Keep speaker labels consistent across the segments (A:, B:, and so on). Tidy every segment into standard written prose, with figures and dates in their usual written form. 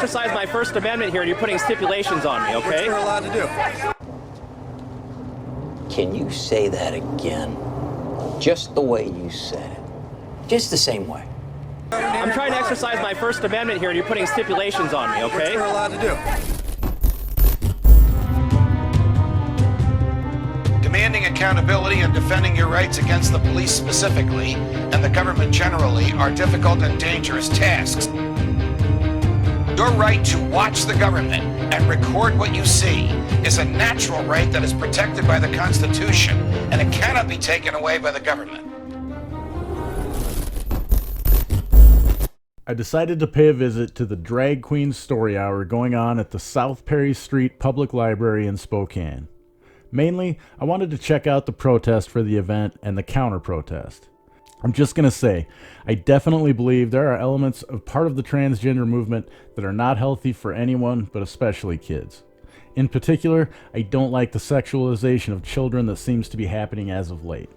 A: exercise my First Amendment here and you're putting stipulations on me, okay?
B: Which we're allowed to do.
C: Can you say that again? Just the way you said it. Just the same way.
A: I'm trying to exercise my First Amendment here and you're putting stipulations on me, okay?
B: Which we're allowed to do.
D: Demanding accountability and defending your rights against the police specifically, and the government generally, are difficult and dangerous tasks. Your right to watch the government and record what you see is a natural right that is protected by the Constitution, and it cannot be taken away by the government.
E: I decided to pay a visit to the Drag Queen Story Hour going on at the South Perry Street Public Library in Spokane. Mainly, I wanted to check out the protest for the event and the counter-protest. I'm just going to say, I definitely believe there are elements of part of the transgender movement that are not healthy for anyone, but especially kids. In particular, I don't like the sexualization of children that seems to be happening as of late.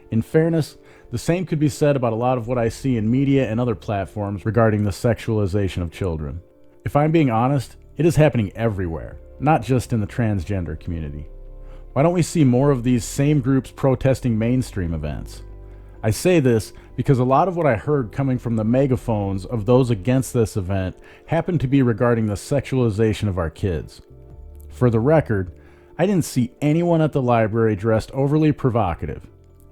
E: In fairness, the same could be said about a lot of what I see in media and other platforms regarding the sexualization of children. If I'm being honest, it is happening everywhere, not just in the transgender community. Why don't we see more of these same groups protesting mainstream events? I say this because a lot of what I heard coming from the megaphones of those against this event happened to be regarding the sexualization of our kids. For the record, I didn't see anyone at the library dressed overly provocative,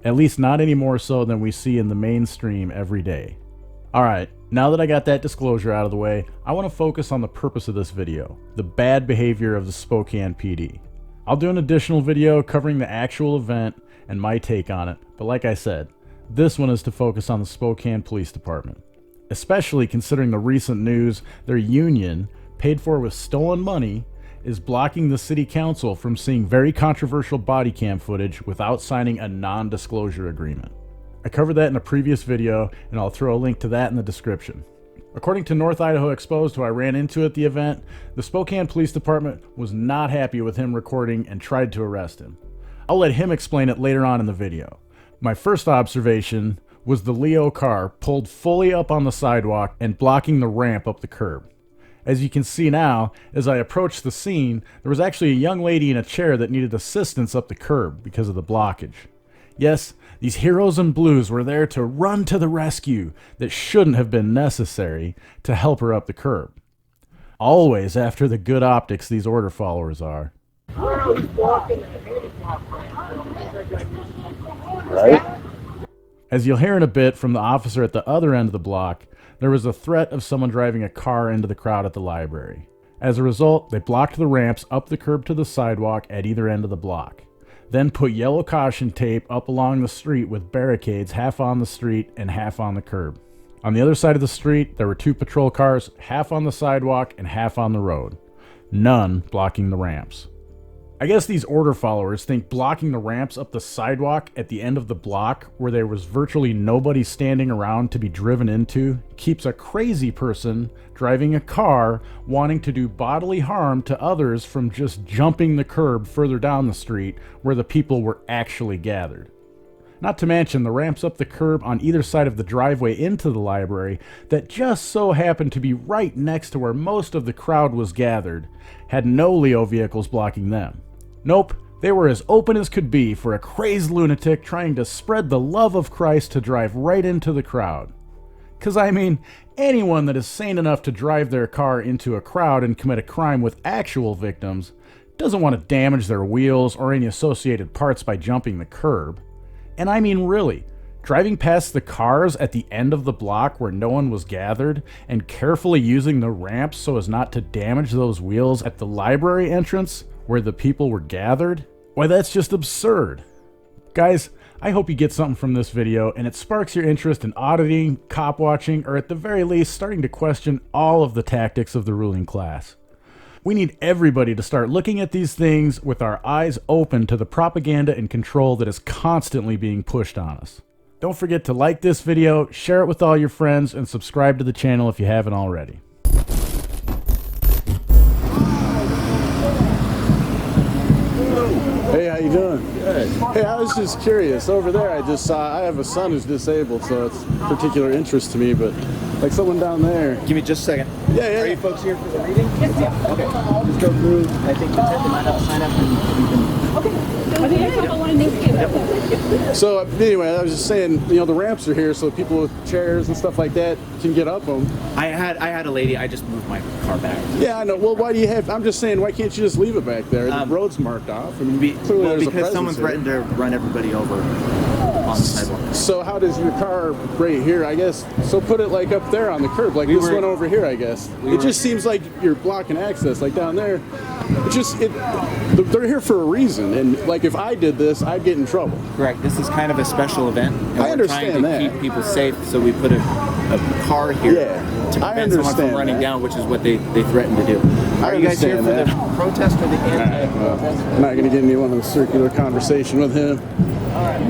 E: at least not any more so than we see in the mainstream every day. Alright, now that I got that disclosure out of the way, I want to focus on the purpose of this video, the bad behavior of the Spokane PD. I'll do an additional video covering the actual event and my take on it, but like I said, this one is to focus on the Spokane Police Department. Especially considering the recent news, their union, paid for with stolen money, is blocking the city council from seeing very controversial body cam footage without signing a non-disclosure agreement. I covered that in a previous video, and I'll throw a link to that in the description. According to North Idaho Exposed, who I ran into at the event, the Spokane Police Department was not happy with him recording and tried to arrest him. I'll let him explain it later on in the video. My first observation was the Leo car pulled fully up on the sidewalk and blocking the ramp up the curb. As you can see now, as I approached the scene, there was actually a young lady in a chair that needed assistance up the curb because of the blockage. Yes, these heroes in blues were there to run to the rescue that shouldn't have been necessary to help her up the curb. Always after the good optics these order followers are. Right? As you'll hear in a bit from the officer at the other end of the block, there was a threat of someone driving a car into the crowd at the library. As a result, they blocked the ramps up the curb to the sidewalk at either end of the block. Then put yellow caution tape up along the street with barricades half on the street and half on the curb. On the other side of the street, there were 2 patrol cars, half on the sidewalk and half on the road. None blocking the ramps. I guess these order followers think blocking the ramps up the sidewalk at the end of the block, where there was virtually nobody standing around to be driven into, keeps a crazy person driving a car wanting to do bodily harm to others from just jumping the curb further down the street where the people were actually gathered. Not to mention the ramps up the curb on either side of the driveway into the library that just so happened to be right next to where most of the crowd was gathered had no Leo vehicles blocking them. Nope, they were as open as could be for a crazed lunatic trying to spread the love of Christ to drive right into the crowd. 'Cause I mean, anyone that is sane enough to drive their car into a crowd and commit a crime with actual victims doesn't want to damage their wheels or any associated parts by jumping the curb. And I mean really, driving past the cars at the end of the block where no one was gathered and carefully using the ramps so as not to damage those wheels at the library entrance where the people were gathered? Why, that's just absurd. Guys, I hope you get something from this video and it sparks your interest in auditing, cop watching, or at the very least starting to question all of the tactics of the ruling class. We need everybody to start looking at these things with our eyes open to the propaganda and control that is constantly being pushed on us. Don't forget to like this video, share it with all your friends, and subscribe to the channel if you haven't already.
B: Hey, how you doing? Good. Hey, I was just curious. Over there, I just saw, I have a son who's disabled, so it's particular interest to me, but like someone down there.
F: Give me just a second.
B: Yeah.
F: Are you folks here for the reading? Yes, yeah. Okay. Just go through, I think the tip, they might have to sign up and we can... Okay.
B: So anyway, I was just saying, you know, the ramps are here so people with chairs and stuff like that can get up them.
F: I had a lady, I just moved my car back.
B: Yeah, I know. Well, why do you have, I'm just saying, why can't you just leave it back there? The road's marked off. I mean, clearly there's a
F: because someone
B: presence
F: threatened to run everybody over on the sidewalk.
B: So how does your car right here, I guess, so put it like up there on the curb, like this one over here, I guess. It just seems like you're blocking access, like down there. They're here for a reason, and like if I did this, I'd get in trouble.
F: Correct. This is kind of a special event. And
B: I understand
F: we're trying to keep people safe, so we put a car here to prevent someone from running down, which is what they threatened to do. Are you guys here for the protest or the anti-protest?
B: I'm not going to get into one of the circular conversation with him.
F: All right.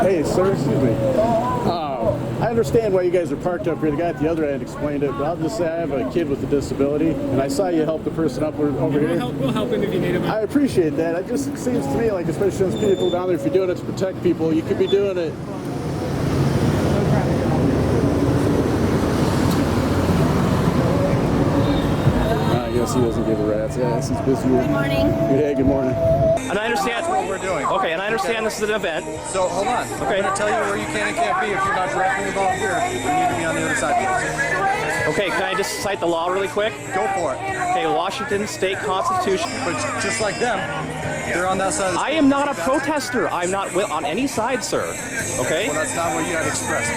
B: Hey, sir, excuse me. I understand why you guys are parked up here. The guy at the other end explained it, but I'll just say I have a kid with a disability, and I saw you help the person up over here.
G: We'll help him if you need him.
B: I appreciate that. It just seems to me like, especially those people down there, if you're doing it to protect people, you could be doing it. I guess he doesn't give a rat's ass. He's busy.
H: Good morning.
B: Good morning.
A: And I understand
G: That's what we're doing.
A: Okay, and I understand this is an event.
G: So hold on.
A: Okay.
G: I'm going to tell you where you can and can't be if you're not directly involved here. You need to be on the other side.
A: Okay, can I just cite the law really quick?
G: Go for it.
A: Okay, Washington State Constitution.
G: But just like them, they're on that side of the
A: I am not a protester. I'm not on any side, sir. Okay?
G: Well, that's not what you had expressed.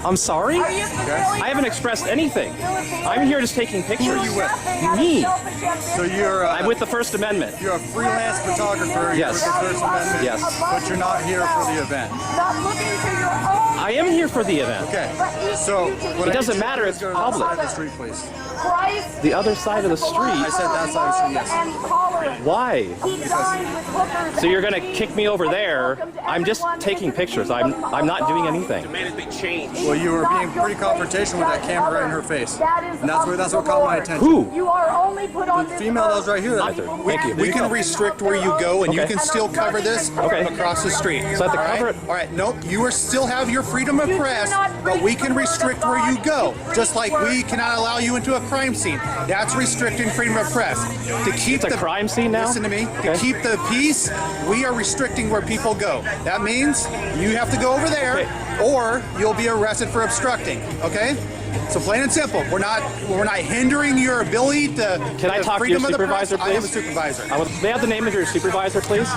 A: I'm sorry?
H: Are you
A: I haven't expressed anything. I'm here just taking pictures.
G: Who are you with?
A: Me.
G: So you're
A: I'm with the First Amendment.
G: you're a freelance photographer. You're
A: Yes.
G: with the First Amendment.
A: Yes.
G: But you're not here for the event.
H: not looking for your own
A: I am here for the event.
G: Okay. So what
A: It doesn't matter, it's
G: Go to
A: public.
G: the side of the street, please.
H: Christ?
A: The other side of the street?
G: I said that side of the street, yes.
H: And tolerance.
A: Why?
H: He dined with hookers.
A: So you're gonna kick me over there? I'm just taking pictures. I'm not doing anything.
G: Well, you were being pretty confrontational with that camera right in her face. And that's what caught my attention.
A: Who?
H: You are only put on
G: The
H: this
G: female that was right here.
A: Thank you.
I: We can restrict where you go, and you
A: Okay.
I: can still cover this
A: Okay.
I: from across the street.
A: So I have to
I: All right?
A: cover it?
I: All right, nope. You are still have your freedom of press, but we can restrict where you go, just like we cannot allow you into a crime scene. That's restricting freedom of press. To keep
A: It's a crime scene now?
I: Listen to me.
A: Okay.
I: To keep the peace, we are restricting where people go. That means you have to go over there, or you'll be arrested for obstructing. Okay? So plain and simple. We're not hindering your ability to.
A: Can I
I: the
A: talk to your
I: freedom of the press.
A: supervisor,
I: I am a
A: please?
I: supervisor.
A: May I have the name of your supervisor, please?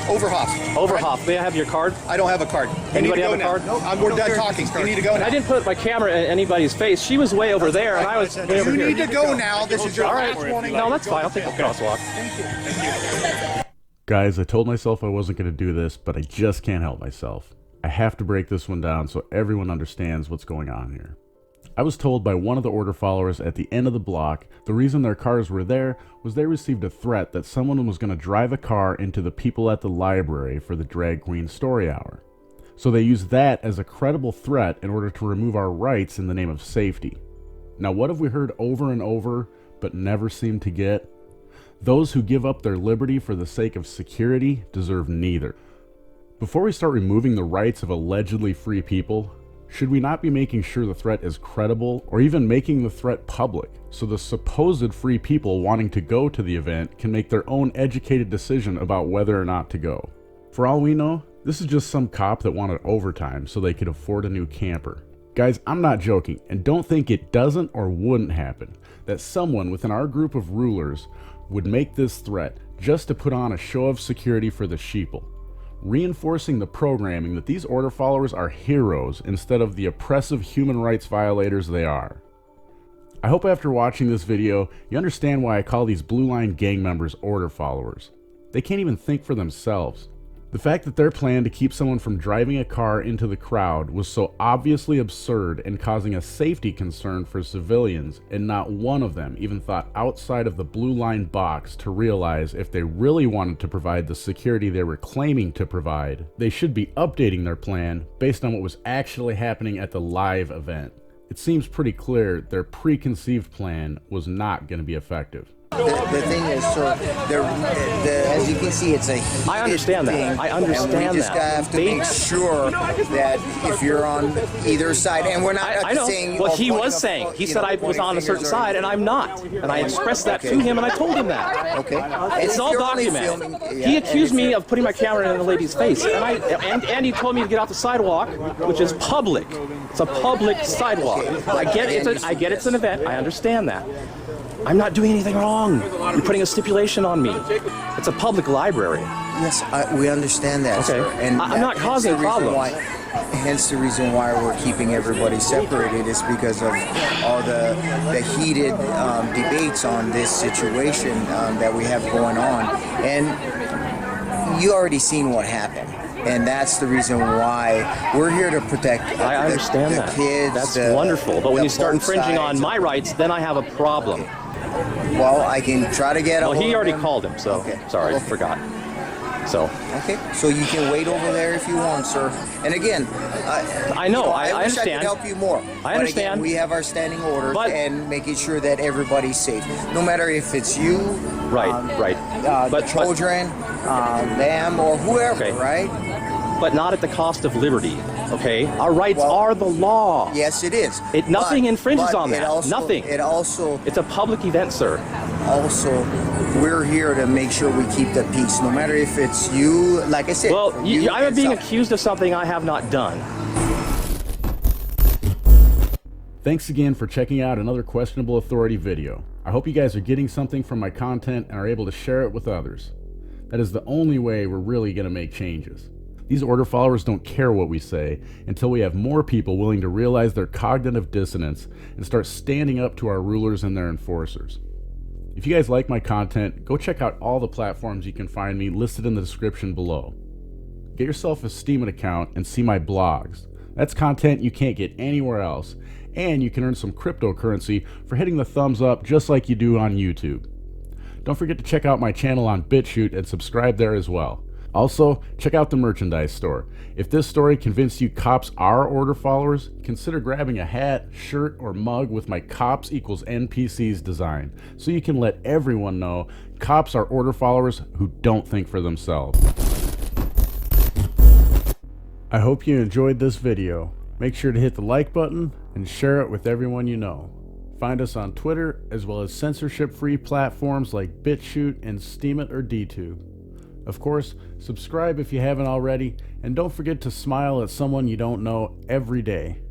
I: Overhoff.
A: Overhoff. May I have your card?
I: I don't have a card. You
A: Anybody
I: need to
A: have
I: go
A: a card?
I: now. We're done talking. You need to go now.
A: I didn't put my camera in anybody's face. She was way over there, and I was way over
I: You
A: here.
I: need to go now. This is your
A: All right.
I: last warning.
A: No, that's fine. I'll take the crosswalk.
E: Guys, I told myself I wasn't going to do this, but I just can't help myself. I have to break this one down so everyone understands what's going on here. I was told by one of the order followers at the end of the block the reason their cars were there was they received a threat that someone was going to drive a car into the people at the library for the drag queen story hour. So they used that as a credible threat in order to remove our rights in the name of safety. Now, what have we heard over and over but never seem to get? Those who give up their liberty for the sake of security deserve neither. Before we start removing the rights of allegedly free people, should we not be making sure the threat is credible, or even making the threat public, so the supposed free people wanting to go to the event can make their own educated decision about whether or not to go? For all we know, this is just some cop that wanted overtime so they could afford a new camper. Guys, I'm not joking, and don't think it doesn't or wouldn't happen, that someone within our group of rulers would make this threat just to put on a show of security for the sheeple, reinforcing the programming that these order followers are heroes instead of the oppressive human rights violators they are. I hope after watching this video, you understand why I call these Blue Line gang members order followers. They can't even think for themselves. The fact that their plan to keep someone from driving a car into the crowd was so obviously absurd and causing a safety concern for civilians, and not one of them even thought outside of the blue line box to realize if they really wanted to provide the security they were claiming to provide, they should be updating their plan based on what was actually happening at the live event. It seems pretty clear their preconceived plan was not going to be effective.
J: The thing is, sir, as you can see, it's a heated
A: I understand
J: thing,
A: that. I understand
J: and we just
A: that.
J: have to make sure that if you're on either side, and we're not
A: I know.
J: saying.
A: Well, he was saying. He said I was on a certain side, and I'm not. And I expressed that to him, and I told him that.
J: Okay.
A: It's all documented. He accused me of putting my camera in the lady's face, and he told me to get off the sidewalk, which is public. It's a public sidewalk. I get it's an event. I understand that. I'm not doing anything wrong. You're putting a stipulation on me. It's a public library.
J: Yes, we understand that,
A: okay.
J: Sir. And
A: I'm not causing problems.
J: Hence the reason why we're keeping everybody separated is because of all the heated debates on this situation that we have going on. And you already seen what happened. And that's the reason why we're here to protect
A: I understand
J: the
A: that.
J: kids.
A: That's wonderful. But when you start infringing on my rights, then I have a problem.
J: Okay. Well, I can try to get.
A: Well, he already called him, so okay. Sorry, I forgot. So.
J: Okay, so you can wait over there if you want, sir. And again,
A: I know. I
J: wish
A: understand.
J: I could help you more.
A: I understand.
J: But again, we have our standing orders and making sure that everybody's safe, no matter if it's you,
A: right,
J: the children, them, or whoever,
A: okay.
J: Right?
A: But not at the cost of liberty. Okay, our rights are the law.
J: Yes, it is.
A: Nothing infringes on that.
J: Also,
A: nothing. It's a public event, sir.
J: Also, we're here to make sure we keep the peace, no matter if it's you. Like I said,
A: well, I'm being accused of something I have not done.
E: Thanks again for checking out another Questionable Authority video. I hope you guys are getting something from my content and are able to share it with others. That is the only way we're really going to make changes. These order followers don't care what we say until we have more people willing to realize their cognitive dissonance and start standing up to our rulers and their enforcers. If you guys like my content, go check out all the platforms you can find me listed in the description below. Get yourself a Steemit account and see my blogs. That's content you can't get anywhere else, and you can earn some cryptocurrency for hitting the thumbs up just like you do on YouTube. Don't forget to check out my channel on BitChute and subscribe there as well. Also, check out the merchandise store. If this story convinced you cops are order followers, consider grabbing a hat, shirt, or mug with my Cops equals NPCs design, so you can let everyone know cops are order followers who don't think for themselves. I hope you enjoyed this video. Make sure to hit the like button and share it with everyone you know. Find us on Twitter, as well as censorship-free platforms like BitChute and Steemit or DTube. Of course, subscribe if you haven't already, and don't forget to smile at someone you don't know every day.